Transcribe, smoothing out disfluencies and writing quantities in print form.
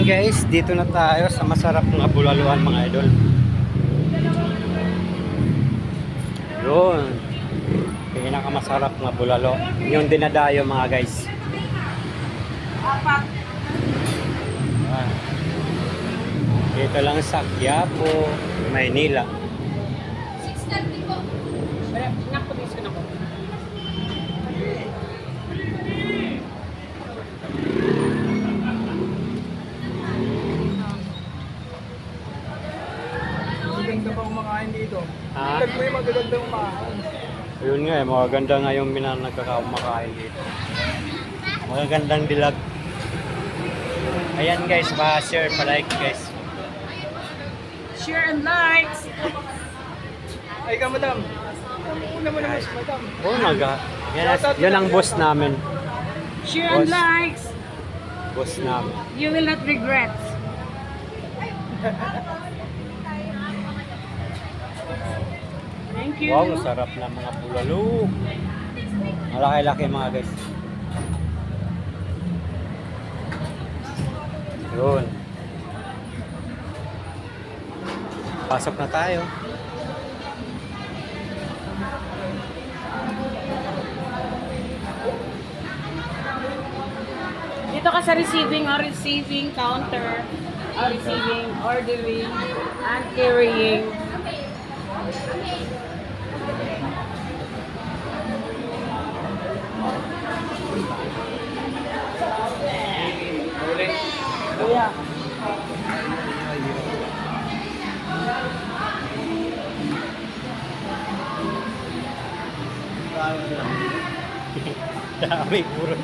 guys, dito na tayo sa masarap na bulaluan mga idol. Yun. Pinakamasarap na bulalo. Yung dinadayo mga guys. Ah. Dito lang sa Quiapo, Maynila. 6:30 po. Nakulis ko na po. Maganda pa kumakain dito. Ha? Tignan mo yung magagandang kumakain. Yun nga, magaganda nga yung nagkakamakain dito. Magagandang dilag. Ayan guys, pa-share, pa-like guys. Share and likes. Ay ka, madam. Una mo naman si madam. Oh, yan ang boss namin. Share and Boss. likes. Boss namin. You will not regret. Thank you. Wow, sarap na mga bulalo. Malaki-laki mga guys. Yun. Pasok na tayo. Dito ka sa receiving counter, receiving, ordering, and carrying. Kuya. Dami puro.